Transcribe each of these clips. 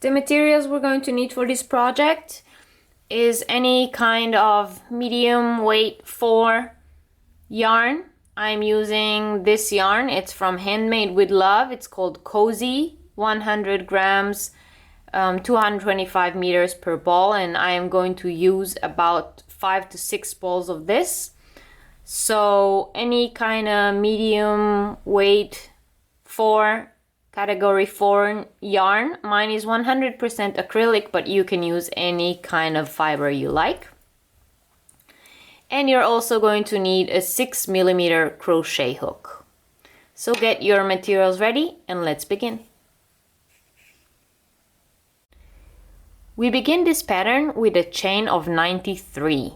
The materials we're going to need for this project is any kind of medium weight 4 yarn. I'm using this yarn. It's from Handmade with Love. It's called Cozy, 100 grams, 225 meters per ball, and I am going to use about 5 to 6 balls of this. So any kind of medium weight 4 category 4 yarn. Mine is 100% acrylic, but you can use any kind of fiber you like. And you're also going to need a 6mm crochet hook. So get your materials ready and let's begin. We begin this pattern with a chain of 93.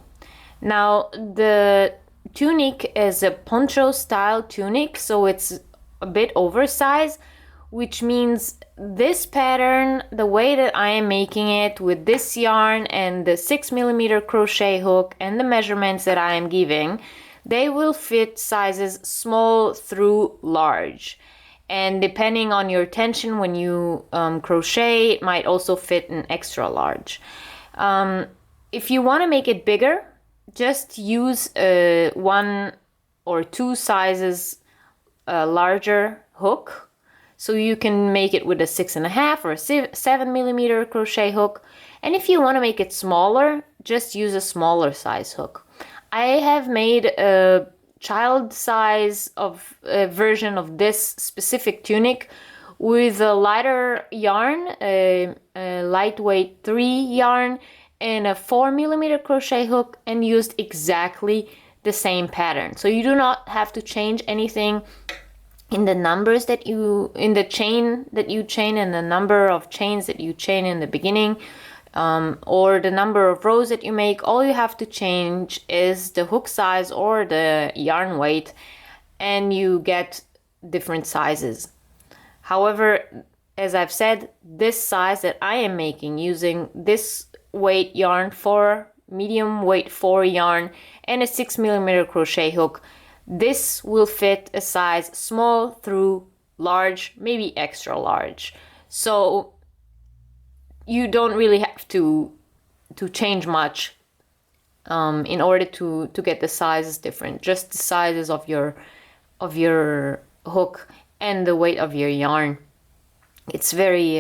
Now the tunic is a poncho-style tunic, so it's a bit oversized, which means this pattern, the way that I am making it with this yarn and the 6mm crochet hook and the measurements that I am giving, they will fit sizes small through large. And depending on your tension when you crochet, it might also fit an extra large. If you want to make it bigger, just use a 1 or 2 sizes larger hook. So you can make it with a 6.5 or a 7mm crochet hook. And if you want to make it smaller, just use a smaller size hook. I have made a child size of a version of this specific tunic with a lighter yarn, a lightweight 3 yarn, and a 4mm crochet hook, and used exactly the same pattern. So you do not have to change anything in the numbers that you, in the chain that you chain and the number of chains that you chain in the beginning, or the number of rows that you make. All you have to change is the hook size or the yarn weight, and you get different sizes. However, as I've said, this size that I am making using this weight yarn, for medium weight 4 yarn and a 6mm crochet hook, this will fit a size small through large, maybe extra large. So you don't really have to change much in order to get the sizes different. Just the sizes of your hook and the weight of your yarn. It's very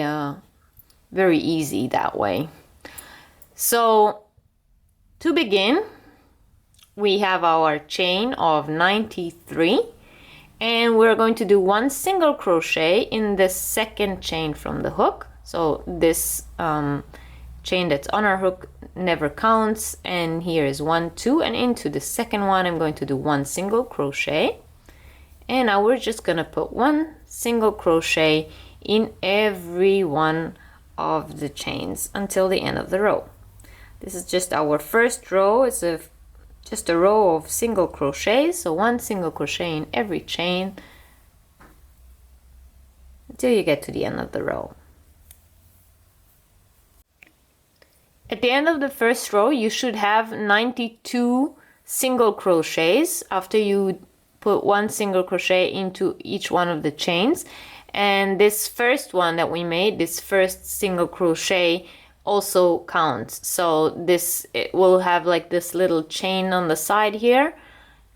very easy that way. So to begin, we have our chain of 93, and we're going to do 1 single crochet in the second chain from the hook. So this chain that's on our hook never counts, and here is 1, 2, and into the second one I'm going to do 1 single crochet, and now we're just gonna put 1 single crochet in every one of the chains until the end of the row. This is just our first row. It's just a row of single crochets, so 1 single crochet in every chain until you get to the end of the row. At the end of the first row, you should have 92 single crochets after you put 1 single crochet into each one of the chains. And this first one that we made, this first single crochet, also counts. So this, it will have like this little chain on the side here,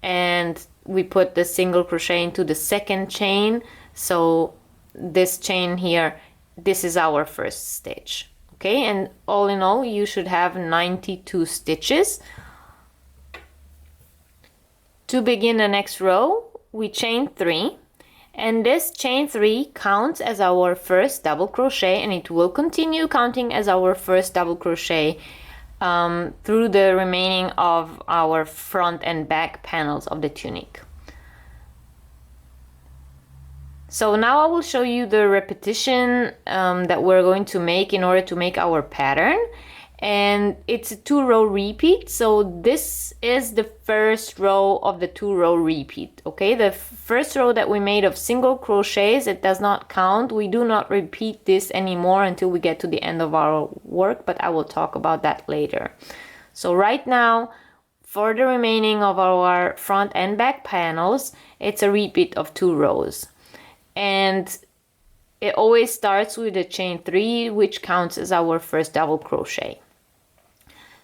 and we put the single crochet into the second chain. So this chain here, this is our first stitch. Okay, and all in all you should have 92 stitches. To begin the next row, we chain 3, and this chain 3 counts as our first double crochet, and it will continue counting as our first double crochet through the remaining of our front and back panels of the tunic. So now I will show you the repetition that we're going to make in order to make our pattern. And it's a 2-row repeat, so this is the first row of the 2-row repeat. Okay, the first row that we made of single crochets, it does not count. We do not repeat this anymore until we get to the end of our work, but I will talk about that later. So right now, for the remaining of our front and back panels, it's a repeat of 2 rows. And it always starts with a chain 3, which counts as our first double crochet.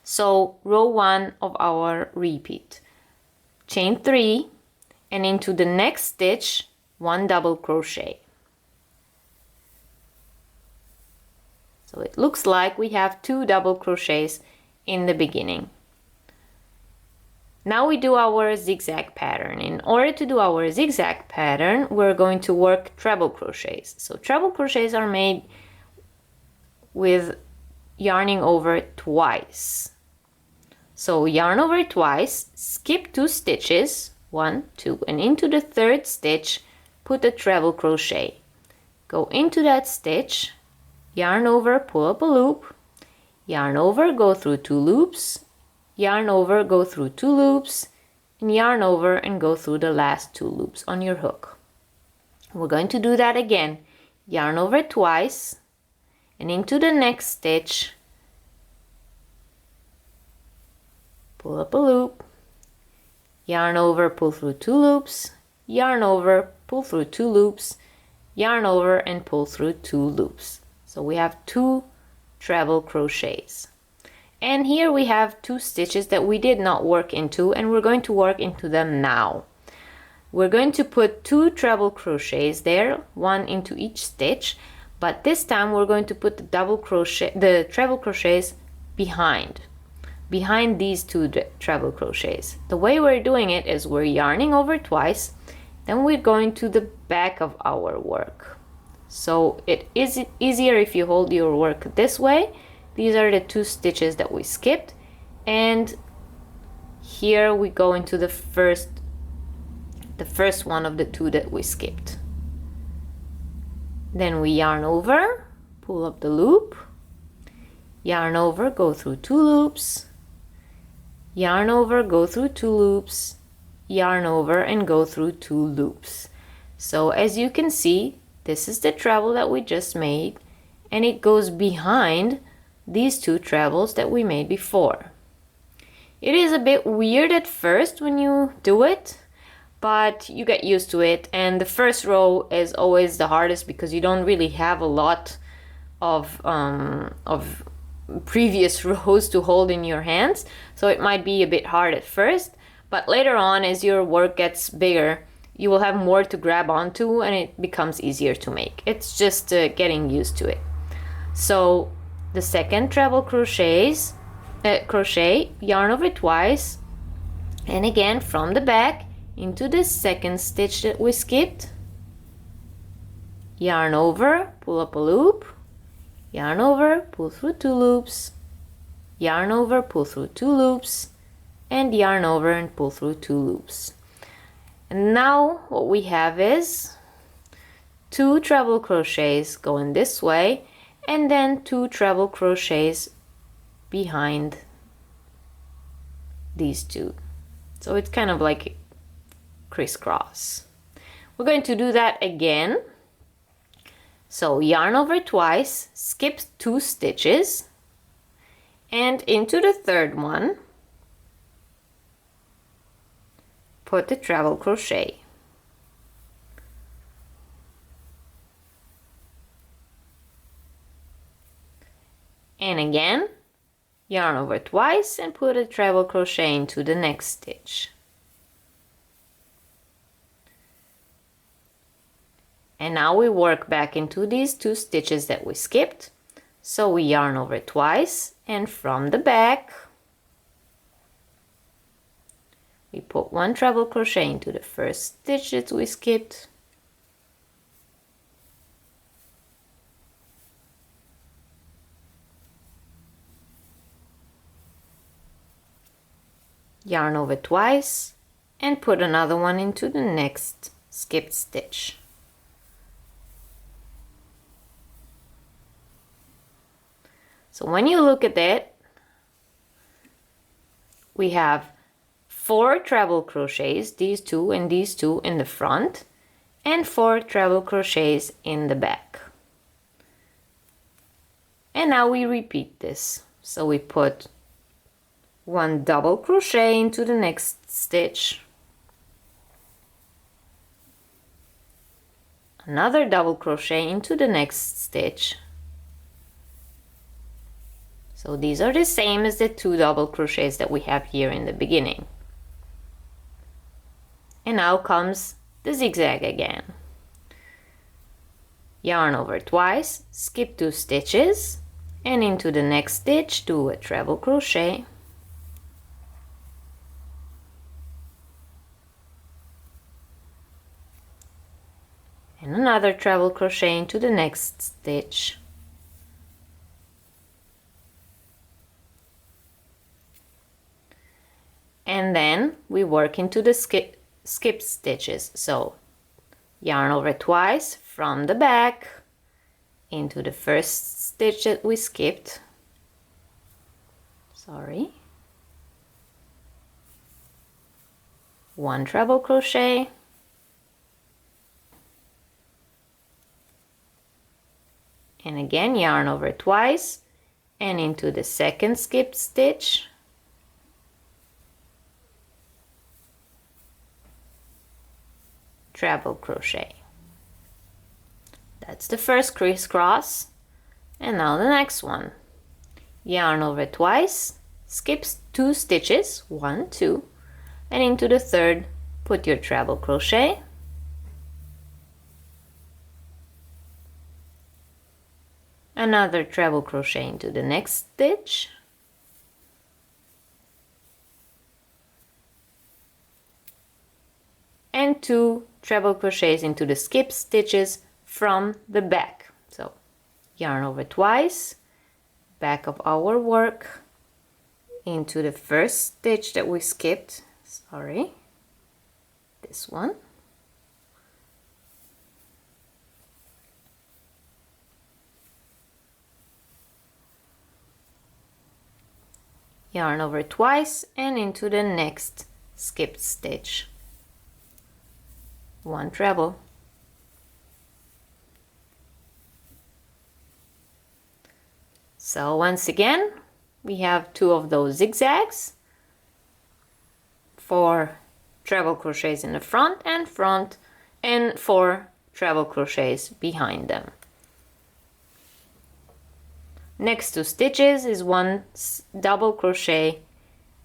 So row 1 of our repeat, chain 3, and into the next stitch 1 double crochet. So it looks like we have 2 double crochets in the beginning. Now we do our zigzag pattern. In order to do our zigzag pattern, we're going to work treble crochets. So treble crochets are made with yarning over twice. So yarn over twice, skip 2 stitches, 1, 2, and into the third stitch, put a treble crochet. Go into that stitch, yarn over, pull up a loop, yarn over, go through 2 loops, yarn over, go through 2 loops, and yarn over and go through the last 2 loops on your hook. We're going to do that again. Yarn over twice, and into the next stitch, pull up a loop, yarn over, pull through 2 loops, yarn over, pull through 2 loops, yarn over and pull through 2 loops. So we have 2 treble crochets. And here we have 2 stitches that we did not work into, and we're going to work into them now. We're going to put 2 treble crochets there, 1 into each stitch, but this time we're going to put the treble crochets behind these 2 treble crochets. The way we're doing it is we're yarning over twice, then we're going to the back of our work. So it is easier if you hold your work this way. These are the 2 stitches that we skipped, and here we go into the first one of the 2 that we skipped. Then we yarn over, pull up the loop, yarn over, go through 2 loops, yarn over, go through 2 loops, yarn over and go through 2 loops. So as you can see, this is the treble that we just made, and it goes behind these 2 trebles that we made before. It is a bit weird at first when you do it, but you get used to it, and the first row is always the hardest because you don't really have a lot of previous rows to hold in your hands, so it might be a bit hard at first, but later on as your work gets bigger, you will have more to grab onto and it becomes easier to make. It's just getting used to it. So the second treble crochet, yarn over twice, and again from the back into the second stitch that we skipped, yarn over, pull up a loop, yarn over, pull through 2 loops, yarn over, pull through 2 loops, and yarn over and pull through 2 loops. And now what we have is 2 treble crochets going this way, and then 2 treble crochets behind these 2. So it's kind of like crisscross. We're going to do that again. So yarn over twice, skip 2 stitches, and into the third one, put the treble crochet. And again, yarn over twice and put a treble crochet into the next stitch. And now we work back into these 2 stitches that we skipped. So we yarn over twice, and from the back we put 1 treble crochet into the first stitch that we skipped, yarn over twice, and put another one into the next skipped stitch. So when you look at it, we have 4 treble crochets, these 2 and these 2 in the front, and 4 treble crochets in the back. And now we repeat this. So we put 1 double crochet into the next stitch, another double crochet into the next stitch. So these are the same as the 2 double crochets that we have here in the beginning. And now comes the zigzag again. Yarn over twice, skip 2 stitches, and into the next stitch do a treble crochet. And another treble crochet into the next stitch. And then we work into the skip stitches. So yarn over twice from the back into the first stitch that we skipped. Sorry. 1 treble crochet. And again yarn over twice and into the second skip stitch. Treble crochet. That's the first crisscross. And now the next one. Yarn over twice, skip 2 stitches, 1, 2, and into the third put your treble crochet. Another treble crochet into the next stitch. And 2 treble crochets into the skip stitches from the back. So yarn over twice, back of our work, into the first stitch that we skipped, sorry, this one. Yarn over twice and into the next skipped stitch. 1 treble. So once again we have 2 of those zigzags, 4 treble crochets in the front, and 4 treble crochets behind them. Next 2 stitches is 1 double crochet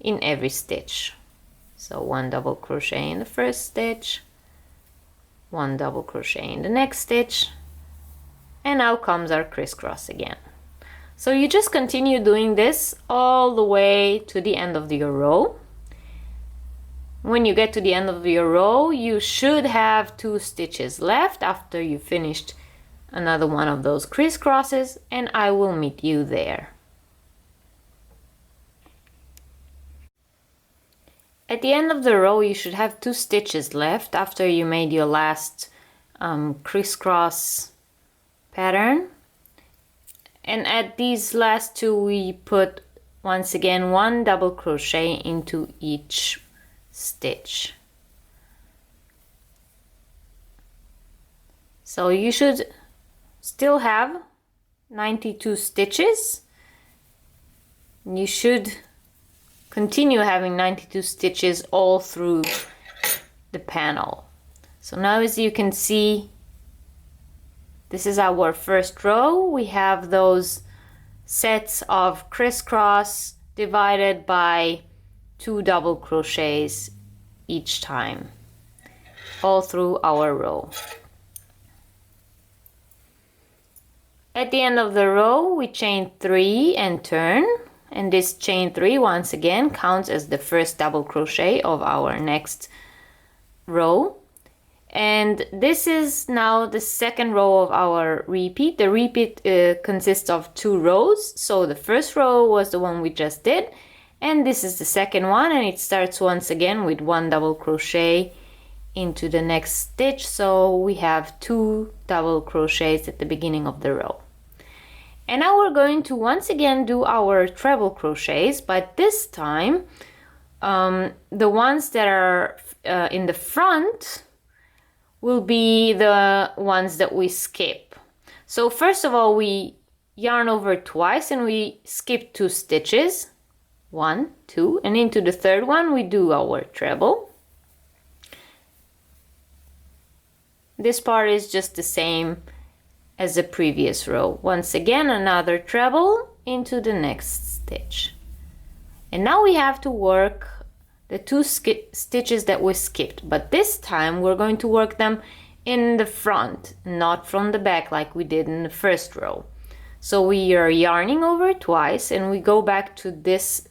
in every stitch. So 1 double crochet in the first stitch, 1 double crochet in the next stitch, and now comes our crisscross again. So you just continue doing this all the way to the end of your row. When you get to the end of your row, you should have 2 stitches left after you finished another one of those crisscrosses, and I will meet you there. At the end of the row you should have 2 stitches left after you made your last crisscross pattern. And at these last 2 we put once again 1 double crochet into each stitch. So you should still have 92 stitches. You should continue having 92 stitches all through the panel. So now, as you can see, this is our first row. We have those sets of crisscross divided by 2 double crochets each time, all through our row. At the end of the row, we chain 3 and turn, and this chain 3 once again counts as the first double crochet of our next row. And this is now the second row of our repeat. The repeat consists of 2 rows. So the first row was the one we just did, and this is the second one, and it starts once again with 1 double crochet into the next stitch. So we have 2 double crochets at the beginning of the row. And now we're going to once again do our treble crochets, but this time the ones that are in the front will be the ones that we skip. So first of all, we yarn over twice and we skip 2 stitches, 1, 2, and into the third one we do our treble. This part is just the same as the previous row. Once again, another treble into the next stitch. And now we have to work the two stitches that we skipped, but this time we're going to work them in the front, not from the back like we did in the first row. So we are yarning over twice and we go back to this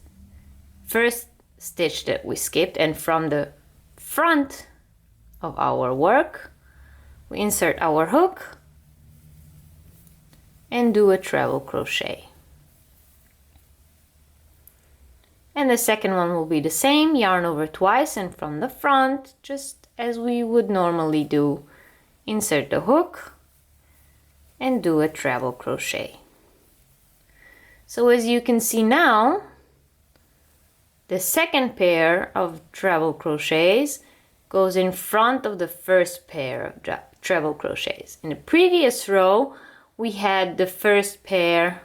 first stitch that we skipped, and from the front of our work we insert our hook and do a treble crochet. And the second one will be the same, yarn over twice, and from the front, just as we would normally do, insert the hook and do a treble crochet. So as you can see now, the second pair of treble crochets goes in front of the first pair of treble crochets. In the previous row, we had the first pair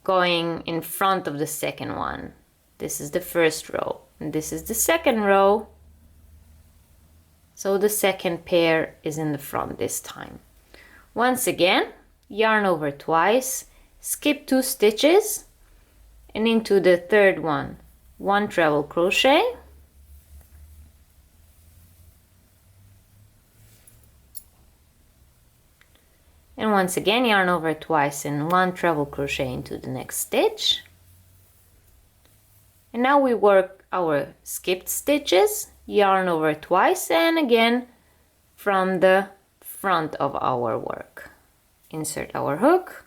going in front of the second one. This is the first row, and this is the second row. So the second pair is in the front this time. Once again, yarn over twice, skip 2 stitches, and into the third one, 1 treble crochet, and once again yarn over twice and 1 treble crochet into the next stitch. And now we work our skipped stitches, yarn over twice, and again from the front of our work. Insert our hook,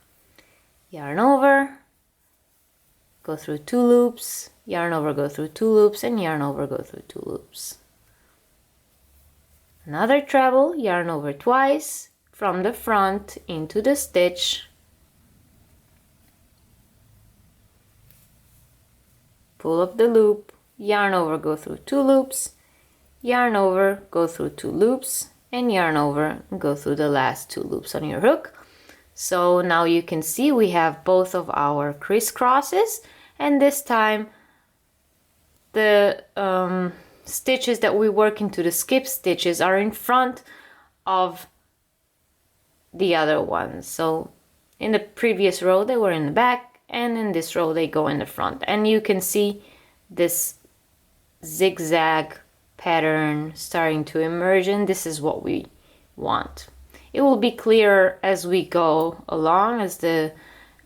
yarn over, go through 2 loops, yarn over, go through 2 loops, and yarn over, go through 2 loops. Another treble, yarn over twice, from the front into the stitch, pull up the loop, yarn over, go through 2 loops, yarn over, go through 2 loops, and yarn over and go through the last 2 loops on your hook. So now you can see we have both of our crisscrosses, and this time the stitches that we work into the skip stitches are in front of the other ones. So in the previous row they were in the back, and in this row they go in the front, and you can see this zigzag pattern starting to emerge, and this is what we want. It will be clearer as we go along, as the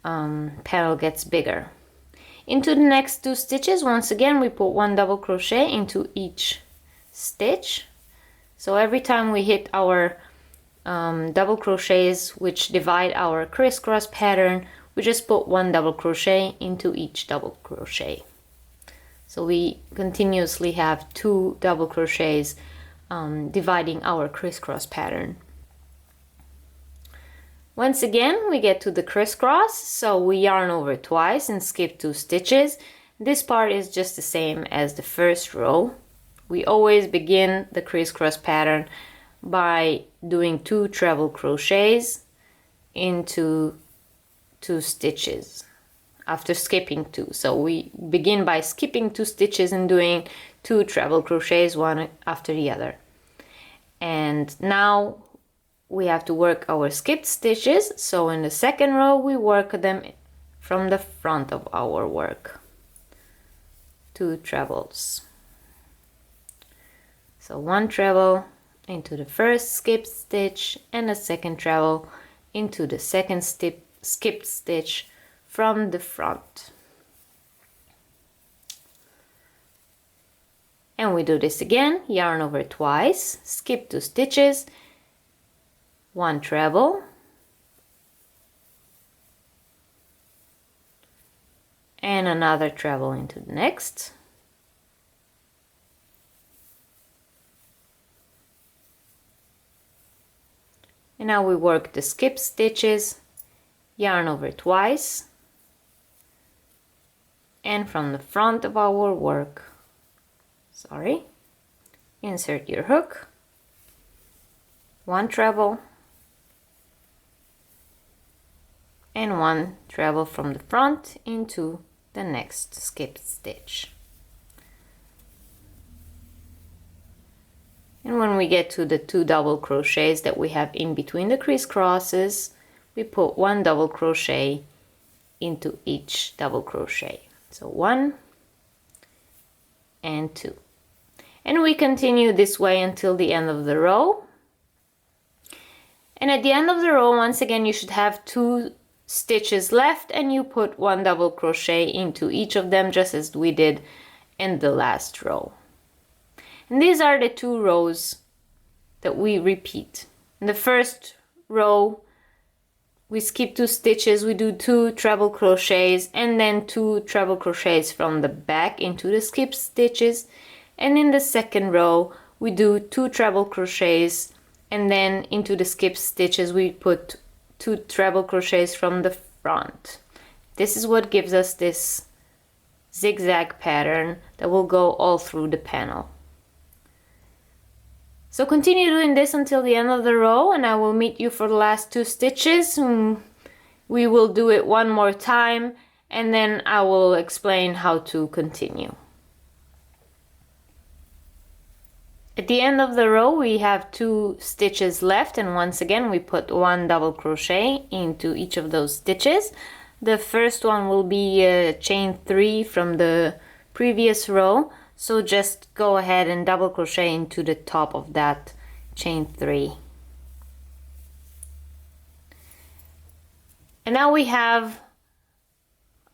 panel gets bigger. Into the next 2 stitches, once again we put 1 double crochet into each stitch. So every time we hit our double crochets which divide our crisscross pattern, we just put 1 double crochet into each double crochet. So we continuously have 2 double crochets dividing our crisscross pattern. Once again we get to the crisscross, so we yarn over twice and skip 2 stitches. This part is just the same as the first row. We always begin the crisscross pattern by doing 2 treble crochets into 2 stitches after skipping 2. So we begin by skipping 2 stitches and doing 2 treble crochets, one after the other. And now we have to work our skipped stitches. So in the second row we work them from the front of our work, 2 trebles. So 1 treble into the first skipped stitch and a second treble into the second skipped stitch from the front. And we do this again, yarn over twice, skip 2 stitches, 1 treble, and another treble into the next. And now we work the skip stitches, yarn over twice, and from the front of our work, insert your hook, 1 treble, and 1 treble from the front into the next skip stitch. And when we get to the 2 double crochets that we have in between the crisscrosses, we put 1 double crochet into each double crochet. So 1 and 2. And we continue this way until the end of the row. And at the end of the row, once again, you should have 2 stitches left, and you put 1 double crochet into each of them, just as we did in the last row. And these are the 2 rows that we repeat. In the first row, we skip 2 stitches, we do 2 treble crochets, and then 2 treble crochets from the back into the skip stitches. And in the second row, we do 2 treble crochets, and then into the skip stitches we put 2 treble crochets from the front. This is what gives us this zigzag pattern that will go all through the panel. So continue doing this until the end of the row, and I will meet you for the last 2 stitches. We will do it one more time, and then I will explain how to continue. At the end of the row, we have 2 stitches left, and once again we put 1 double crochet into each of those stitches. The first one will be chain 3 from the previous row, so just go ahead and double crochet into the top of that chain 3. And now we have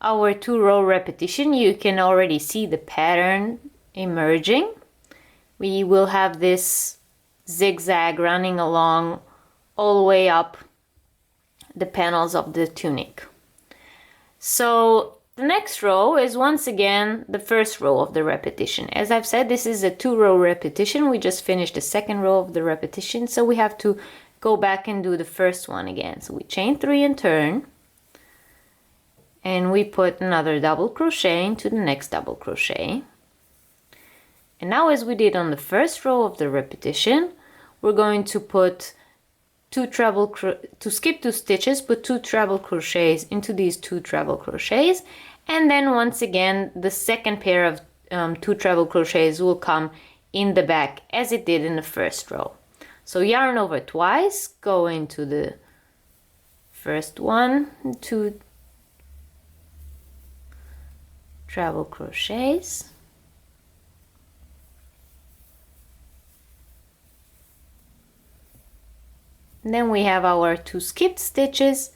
our 2 row repetition. You can already see the pattern emerging. We will have this zigzag running along all the way up the panels of the tunic. So the next row is once again the first row of the repetition. As I've said, this is a 2 row repetition. We just finished the second row of the repetition, so we have to go back and do the first one again. So we chain 3 and turn, and we put another double crochet into the next double crochet. And now, as we did on the first row of the repetition, we're going to put to skip 2 stitches, put 2 treble crochets into these 2 treble crochets, and then once again the second pair of 2 treble crochets will come in the back as it did in the first row. So yarn over twice, go into the first one, 2 treble crochets. Then we have our 2 skipped stitches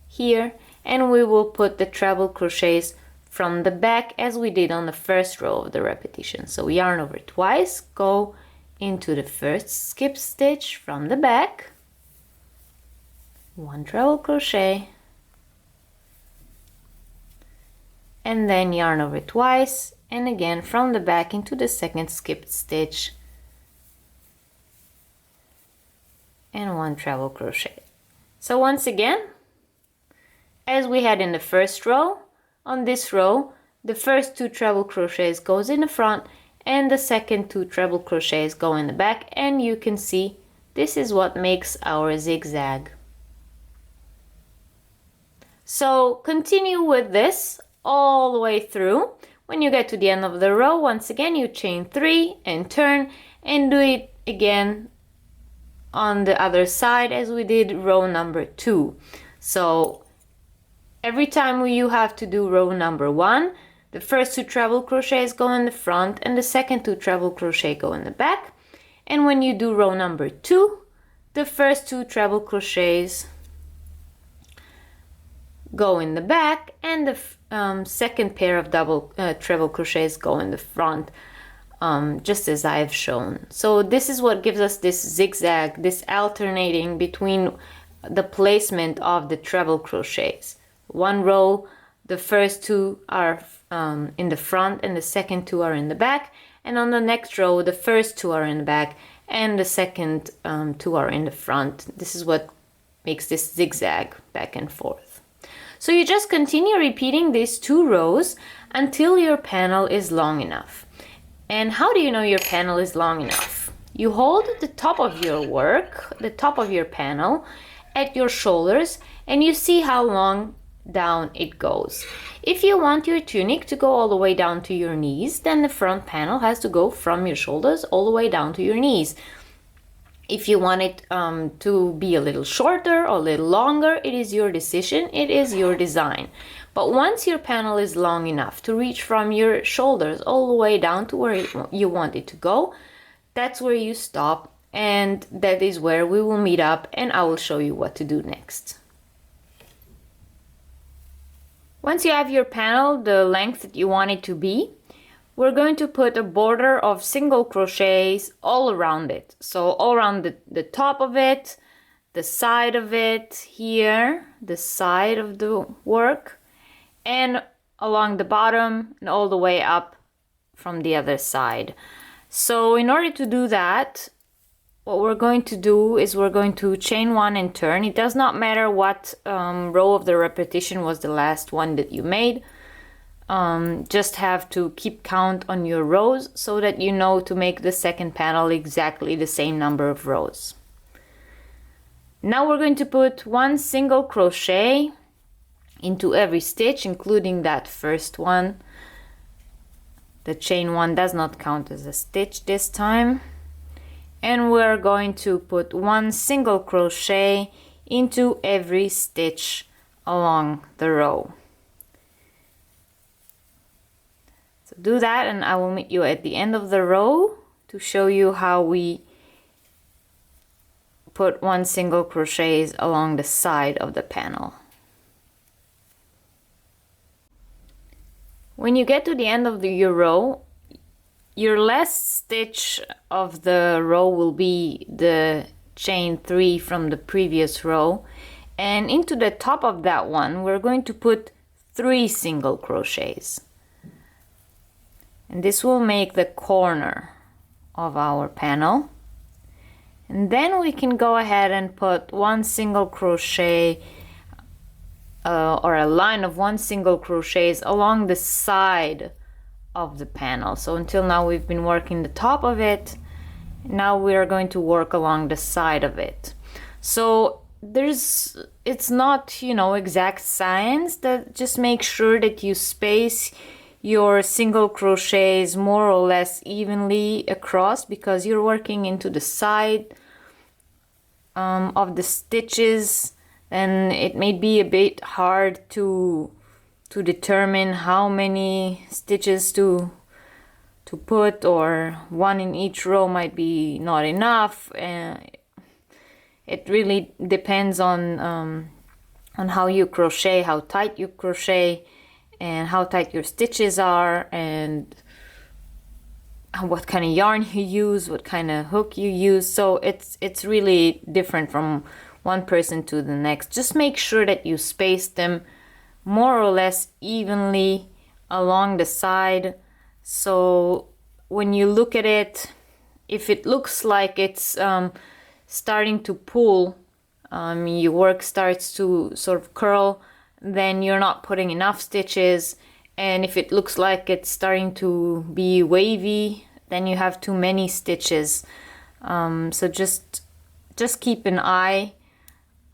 here, and we will put the treble crochets from the back as we did on the first row of the repetition. So yarn over twice, go into the first skip stitch from the back, 1 treble crochet, and then yarn over twice, and again from the back into the second skipped stitch, and 1 treble crochet. So once again, as we had in the first row, on this row the first 2 treble crochets goes in the front and the second 2 treble crochets go in the back, and you can see this is what makes our zigzag. So continue with this all the way through. When you get to the end of the row, once again you chain 3 and turn, and do it again on the other side as we did row number 2. So every time you have to do row number 1, the first 2 treble crochets go in the front and the second 2 treble crochet go in the back. And when you do row number 2, the first 2 treble crochets go in the back, and the second pair of treble crochets go in the front, just as I have shown. So this is what gives us this zigzag, this alternating between the placement of the treble crochets. One row, the first 2 are in the front and the second 2 are in the back, and on the next row the first 2 are in the back and the second 2 are in the front. This is what makes this zigzag back and forth. So you just continue repeating these 2 rows until your panel is long enough. And how do you know your panel is long enough? You hold the top of your work, the top of your panel, at your shoulders, and you see how long down it goes. If you want your tunic to go all the way down to your knees, then the front panel has to go from your shoulders all the way down to your knees. If you want it to be a little shorter or a little longer, it is your decision, it is your design. But once your panel is long enough to reach from your shoulders all the way down to where you want it to go, that's where you stop, and that is where we will meet up and I will show you what to do next. Once you have your panel the length that you want it to be, we're going to put a border of single crochets all around it. So all around the top of it, the side of it here, the side of the work, and along the bottom and all the way up from the other side. So in order to do that, what we're going to do is we're going to chain one and turn. It does not matter what row of the repetition was the last one that you made. Just have to keep count on your rows so that you know to make the second panel exactly the same number of rows. Now we're going to put one single crochet into every stitch, including that first one. The chain one does not count as a stitch this time. And we're going to put one single crochet into every stitch along the row. So do that and I will meet you at the end of the row to show you how we put one single crochets along the side of the panel. When you get to the end of your row, your last stitch of the row will be the chain 3 from the previous row, and into the top of that one we're going to put 3 single crochets, and this will make the corner of our panel. And then we can go ahead and put one single crochet or a line of one single crochets along the side of the panel. So until now we've been working the top of it, now we are going to work along the side of it. So it's not, you know, exact science, that just make sure that you space your single crochets more or less evenly across, because you're working into the side of the stitches, and it may be a bit hard to determine how many stitches to put, or one in each row might be not enough. It really depends on how you crochet, how tight you crochet, and how tight your stitches are, and what kind of yarn you use, what kind of hook you use. So it's really different from one person to the next. Just make sure that you space them more or less evenly along the side. So when you look at it, if it looks like it's starting to pull, your work starts to sort of curl, then you're not putting enough stitches. And if it looks like it's starting to be wavy, then you have too many stitches. So just keep an eye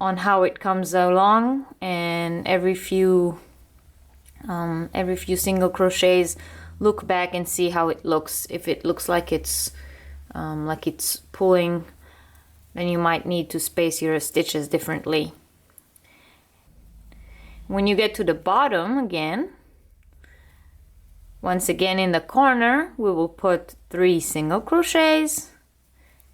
on how it comes along, and every few single crochets look back and see how it looks. If it looks like it's pulling, then you might need to space your stitches differently. When you get to the bottom again, once again in the corner, we will put 3 single crochets,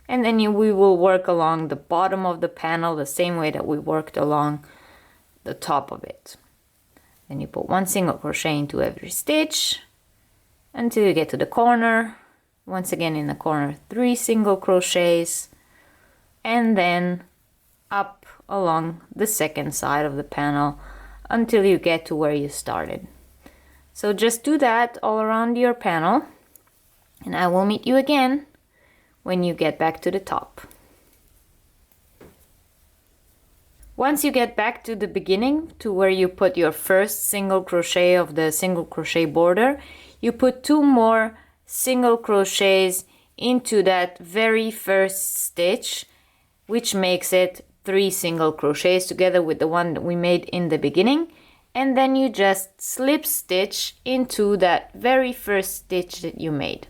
and then we will work along the bottom of the panel the same way that we worked along the top of it. Then you put 1 single crochet into every stitch until you get to the corner. Once again in the corner, 3 single crochets, and then up along the second side of the panel until you get to where you started. So just do that all around your panel, and I will meet you again when you get back to the top. Once you get back to the beginning, to where you put your first single crochet of the single crochet border, you put 2 more single crochets into that very first stitch, which makes it 3 single crochets together with the one that we made in the beginning. and then you just slip stitch into that very first stitch that you made.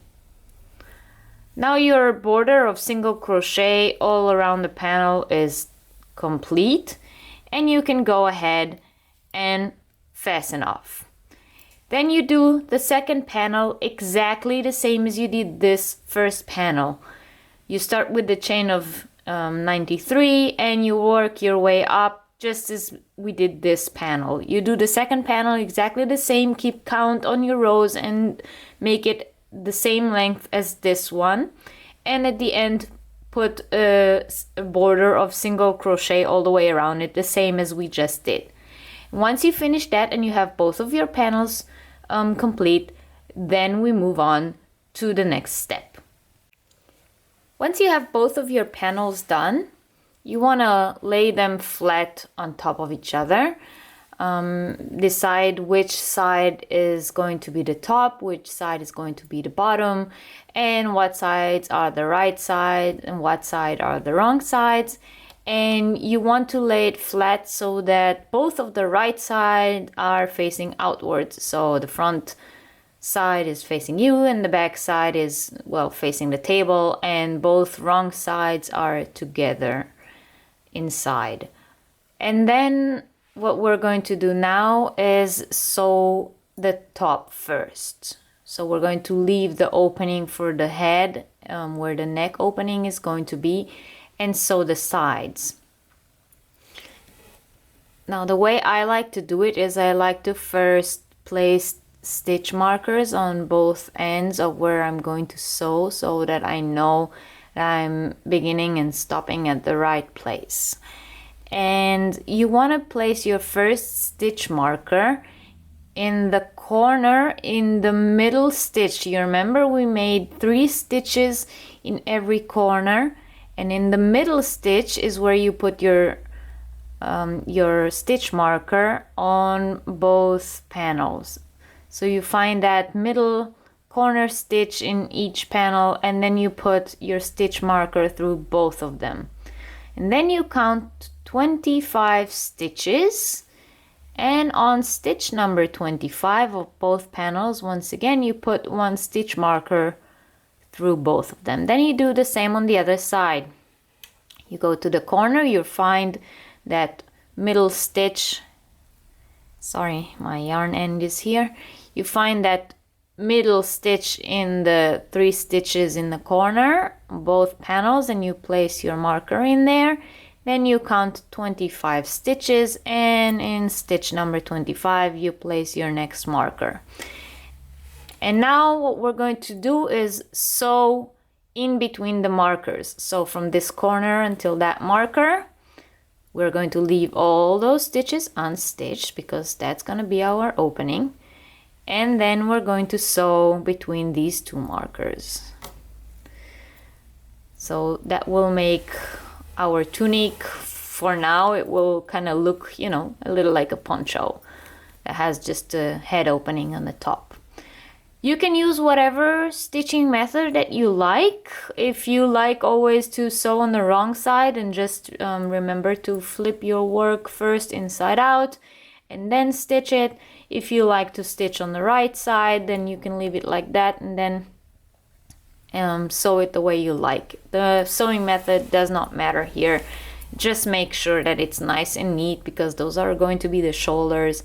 Now your border of single crochet all around the panel is complete, and you can go ahead and fasten off. Then you do the second panel exactly the same as you did this first panel. You start with the chain of 93 and you work your way up just as we did this panel. You do the second panel exactly the same, keep count on your rows and make it the same length as this one, and at the end put a border of single crochet all the way around it, the same as we just did. Once you finish that and you have both of your panels complete, then we move on to the next step. Once you have both of your panels done, you want to lay them flat on top of each other. Decide which side is going to be the top, which side is going to be the bottom, and what sides are the right side and what side are the wrong sides. And you want to lay it flat so that both of the right side are facing outwards. So the front side is facing you and the back side is, well, facing the table, and both wrong sides are together inside. And then what we're going to do now is sew the top first. So we're going to leave the opening for the head, where the neck opening is going to be, and sew the sides. Now the way I like to do it is I like to first place stitch markers on both ends of where I'm going to sew, so that I know that I'm beginning and stopping at the right place. And you want to place your first stitch marker in the corner in the middle stitch. You remember we made 3 stitches in every corner, and in the middle stitch is where you put your stitch marker on both panels. So you find that middle corner stitch in each panel, and then you put your stitch marker through both of them. And then you count 25 stitches, and on stitch number 25 of both panels, once again you put 1 stitch marker through both of them. Then you do the same on the other side. You go to the corner, you find that middle stitch, sorry, my yarn end is here. You find that middle stitch in the 3 stitches in the corner, both panels, and you place your marker in there. Then you count 25 stitches, and in stitch number 25 you place your next marker. And now what we're going to do is sew in between the markers. So from this corner until that marker, we're going to leave all those stitches unstitched because that's going to be our opening. And then we're going to sew between these 2 markers. So that will make our tunic, for now, it will kind of look, you know, a little like a poncho that has just a head opening on the top. You can use whatever stitching method that you like. If you like always to sew on the wrong side, and just remember to flip your work first inside out and then stitch it. If you like to stitch on the right side, then you can leave it like that and then sew it the way you like. The sewing method does not matter here. Just make sure that it's nice and neat, because those are going to be the shoulders.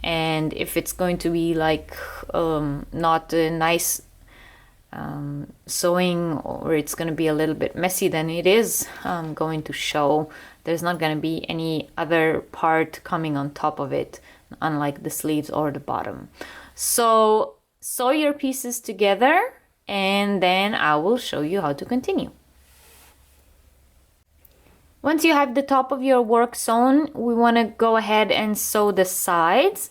And if it's going to be like not a nice sewing, or it's going to be a little bit messy, then it is going to show. There's not going to be any other part coming on top of it, unlike the sleeves or the bottom. So sew your pieces together, and then I will show you how to continue. Once you have the top of your work sewn, we want to go ahead and sew the sides.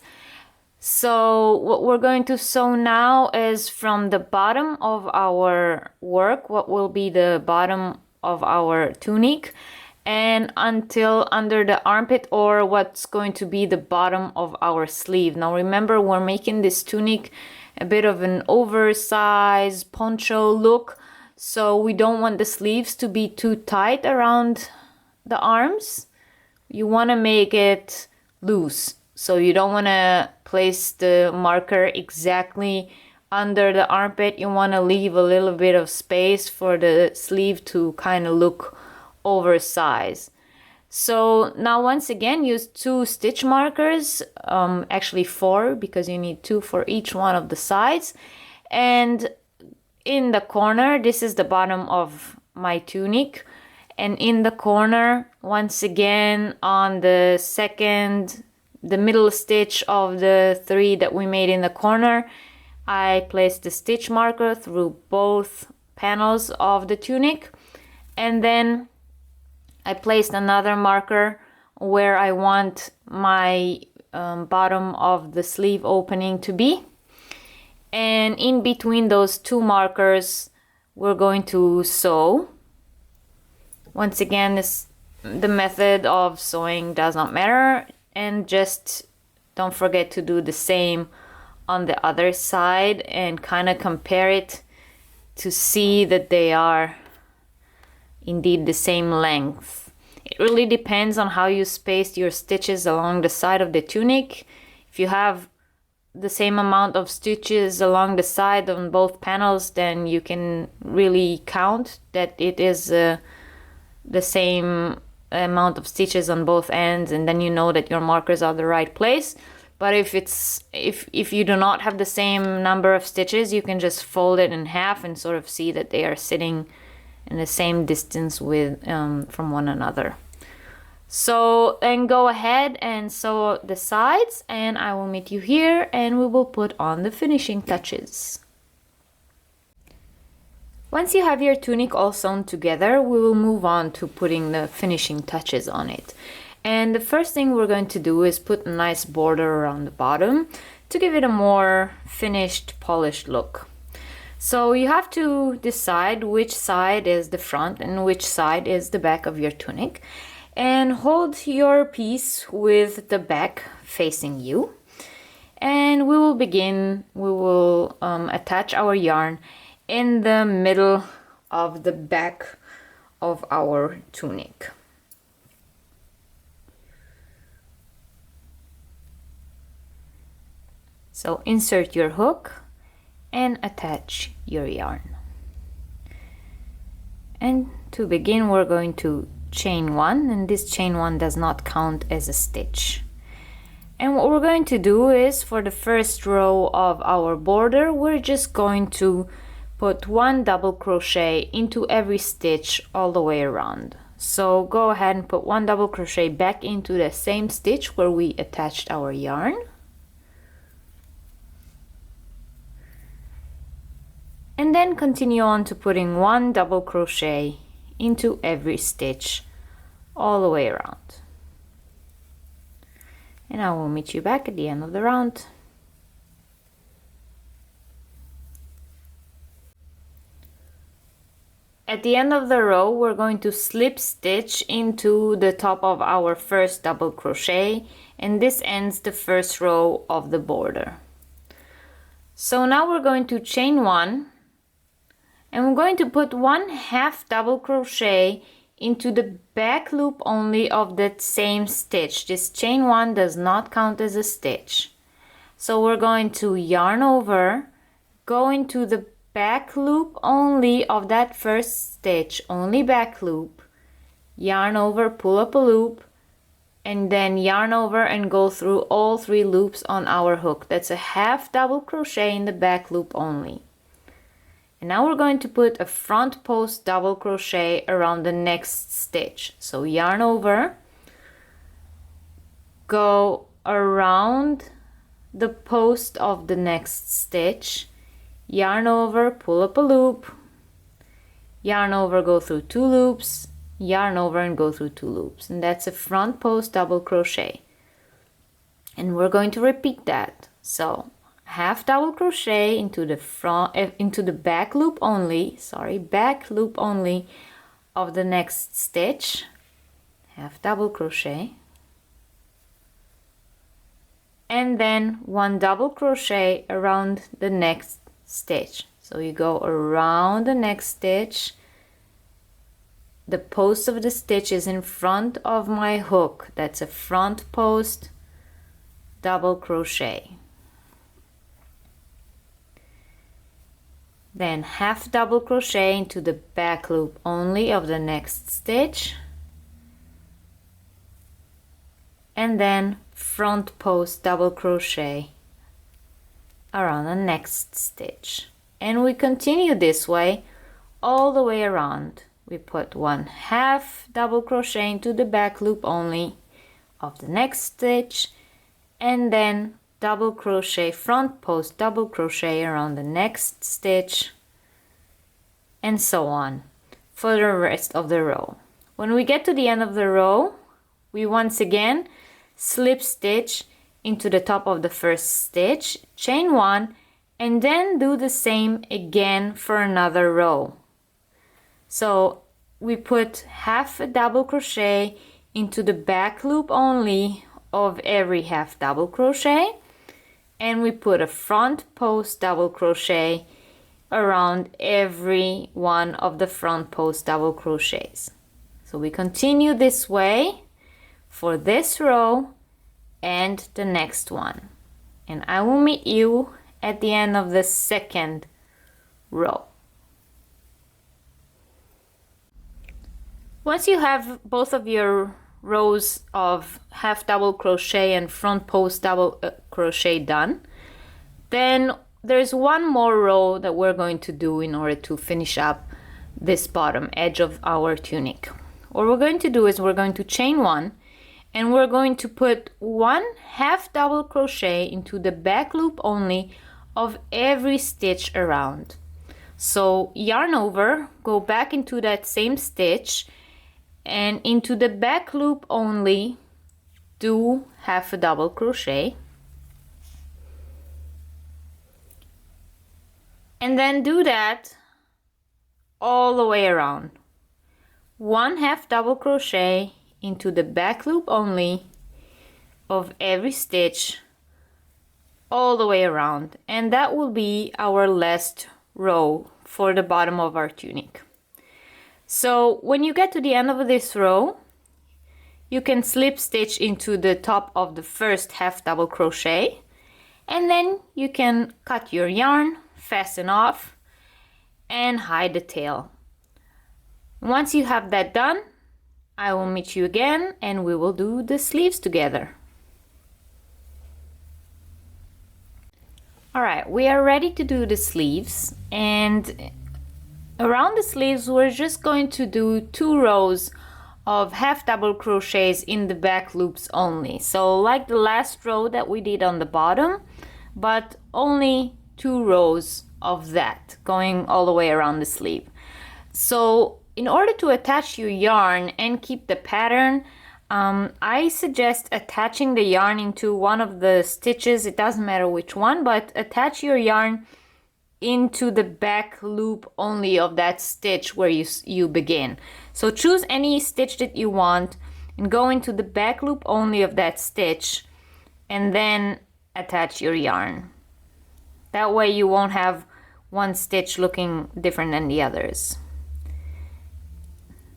So what we're going to sew now is from the bottom of our work, what will be the bottom of our tunic, and until under the armpit, or what's going to be the bottom of our sleeve. Now remember, we're making this tunic a bit of an oversized poncho look, so we don't want the sleeves to be too tight around the arms. You want to make it loose, So you don't want to place the marker exactly under the armpit. You want to leave a little bit of space for the sleeve to kind of look oversized. So now once again, use 2 stitch markers, actually 4, because you need 2 for each one of the sides. And in the corner, this is the bottom of my tunic, and in the corner, once again, on the middle stitch of the 3 that we made in the corner, I placed the stitch marker through both panels of the tunic, and then I placed another marker where I want my bottom of the sleeve opening to be. And in between those 2 markers, we're going to sew. Once again, the method of sewing does not matter, and just don't forget to do the same on the other side and kind of compare it to see that they are indeed the same length. It really depends on how you spaced your stitches along the side of the tunic. If you have the same amount of stitches along the side on both panels, then you can really count that it is the same amount of stitches on both ends, and then you know that your markers are the right place. But if you do not have the same number of stitches, you can just fold it in half and sort of see that they are sitting in the same distance from one another. So then go ahead and sew the sides, and I will meet you here and we will put on the finishing touches. Once you have your tunic all sewn together, we will move on to putting the finishing touches on it. And the first thing we're going to do is put a nice border around the bottom to give it a more finished, polished look. So you have to decide which side is the front and which side is the back of your tunic, and hold your piece with the back facing you. And we will attach our yarn in the middle of the back of our tunic. So insert your hook and attach your yarn. And to begin, we're going to chain 1, and this chain 1 does not count as a stitch. And what we're going to do is, for the first row of our border, we're just going to put 1 double crochet into every stitch all the way around. So go ahead and put 1 double crochet back into the same stitch where we attached our yarn. And then continue on to putting 1 double crochet into every stitch all the way around. And I will meet you back at the end of the round. At the end of the row, we're going to slip stitch into the top of our first double crochet, and this ends the first row of the border. So now we're going to chain 1, and we're going to put 1 half double crochet into the back loop only of that same stitch. This chain 1 does not count as a stitch. So we're going to yarn over, go into the back loop only of that first stitch, only back loop, yarn over, pull up a loop, and then yarn over and go through all 3 loops on our hook. That's a half double crochet in the back loop only. And now we're going to put a front post double crochet around the next stitch. So yarn over, go around the post of the next stitch, yarn over, pull up a loop, yarn over, go through 2 loops, yarn over and go through 2 loops. And that's a front post double crochet. And we're going to repeat that. So half double crochet into the back loop only, back loop only of the next stitch, half double crochet, and then 1 double crochet around the next stitch. So you go around the next stitch, the post of the stitch is in front of my hook, that's a front post double crochet, then half double crochet into the back loop only of the next stitch, and then front post double crochet around the next stitch. And we continue this way all the way around. We put one half double crochet into the back loop only of the next stitch, and then double crochet, front post double crochet around the next stitch, and so on for the rest of the row. When we get to the end of the row, we once again slip stitch into the top of the first stitch, chain one, and then do the same again for another row. So we put half a double crochet into the back loop only of every half double crochet, and we put a front post double crochet around every one of the front post double crochets. So we continue this way for this row and the next one, and I will meet you at the end of the second row. Once you have both of your rows of half double crochet and front post double crochet done, then there's one more row that we're going to do in order to finish up this bottom edge of our tunic. What we're going to do is we're going to chain one, and we're going to put one half double crochet into the back loop only of every stitch around. So yarn over, go back into that same stitch, and into the back loop only do half a double crochet, and then do that all the way around. One half double crochet into the back loop only of every stitch all the way around, and that will be our last row for the bottom of our tunic. So when you get to the end of this row, you can slip stitch into the top of the first half double crochet, and then you can cut your yarn, fasten off, and hide the tail. Once you have that done, I will meet you again and we will do the sleeves together. Alright, we are ready to do the sleeves, and around the sleeves we're just going to do 2 rows of half double crochets in the back loops only. So like the last row that we did on the bottom, but only 2 rows of that going all the way around the sleeve. So in order to attach your yarn and keep the pattern, I suggest attaching the yarn into one of the stitches. It doesn't matter which one, but attach your yarn into the back loop only of that stitch where you begin. So choose any stitch that you want and go into the back loop only of that stitch, and then attach your yarn. That way you won't have one stitch looking different than the others.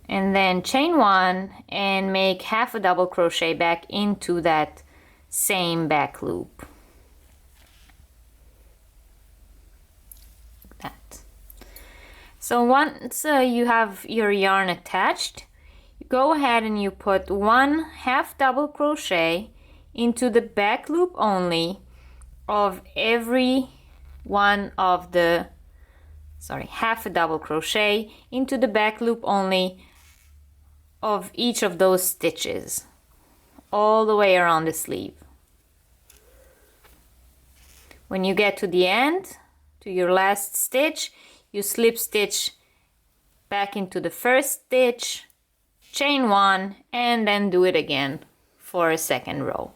And then chain one and make half a double crochet back into that same back loop. Like that. So once you have your yarn attached, you go ahead and you put one half double crochet into the back loop only of every one of the, half a double crochet into the back loop only of each of those stitches all the way around the sleeve. When you get to the end, to your last stitch, you slip stitch back into the first stitch, chain one, and then do it again for a second row.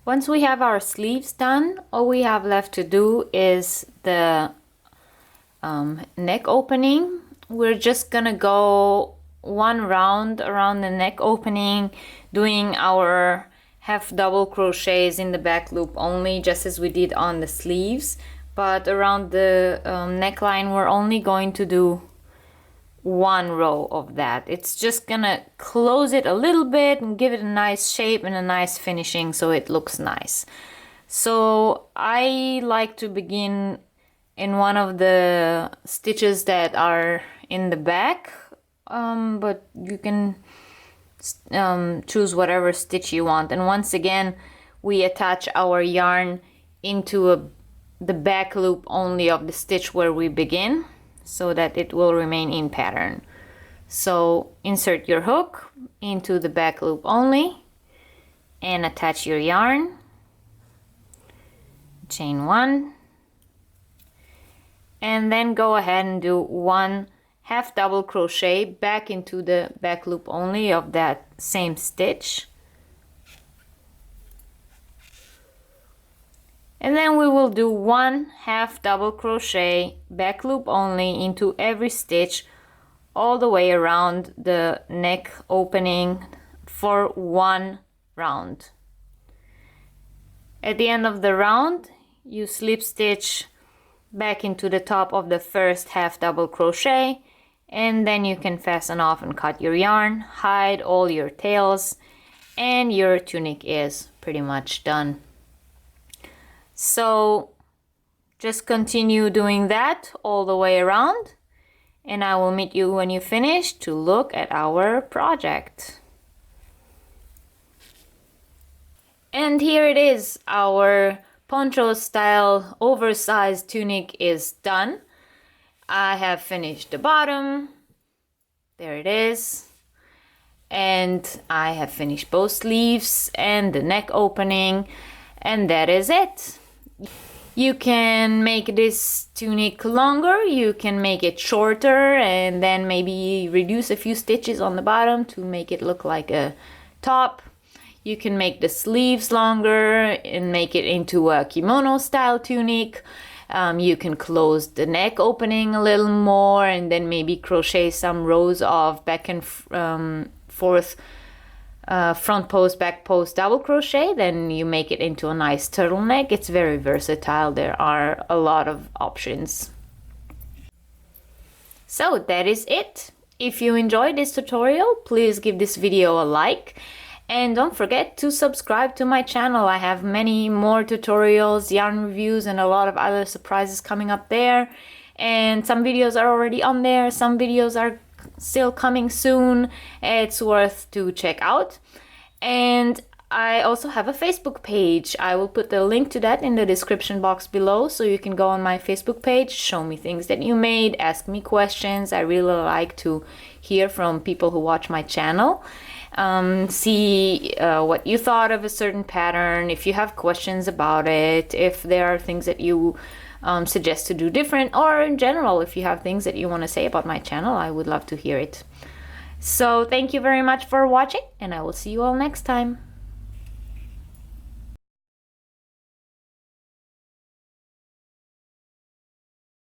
Once we have our sleeves done, all we have left to do is the neck opening. We're just gonna go one round around the neck opening, doing our half double crochets in the back loop only, just as we did on the sleeves. But around the neckline, we're only going to do one row of that. It's just gonna close it a little bit and give it a nice shape and a nice finishing so it looks nice. So I like to begin in one of the stitches that are in the back, but you can choose whatever stitch you want. And once again, we attach our yarn into the back loop only of the stitch where we begin, so that it will remain in pattern. So insert your hook into the back loop only and attach your yarn, chain 1, and then go ahead and do 1 half double crochet back into the back loop only of that same stitch. And then we will do 1 half double crochet back loop only into every stitch all the way around the neck opening for 1 round. At the end of the round, you slip stitch back into the top of the first half double crochet, and then you can fasten off and cut your yarn, hide all your tails, and your tunic is pretty much done. So just continue doing that all the way around, and I will meet you when you finish to look at our project. And here it is, our poncho style oversized tunic is done. I have finished the bottom, there it is, and I have finished both sleeves and the neck opening, and that is it. You can make this tunic longer, you can make it shorter, and then maybe reduce a few stitches on the bottom to make it look like a top. You can make the sleeves longer and make it into a kimono style tunic. You can close the neck opening a little more and then maybe crochet some rows of back and forth front post, back post, double crochet. Then you make it into a nice turtleneck. It's very versatile. There are a lot of options. So that is it. If you enjoyed this tutorial, please give this video a like. And don't forget to subscribe to my channel. I have many more tutorials, yarn reviews, and a lot of other surprises coming up there. And some videos are already on there. Some videos are still coming soon. It's worth to check out. And I also have a Facebook page. I will put the link to that in the description box below, so you can go on my Facebook page, show me things that you made, ask me questions. I really like to hear from people who watch my channel. See what you thought of a certain pattern, if you have questions about it, if there are things that you suggest to do different, or in general, if you have things that you want to say about my channel, I would love to hear it. So thank you very much for watching, and I will see you all next time.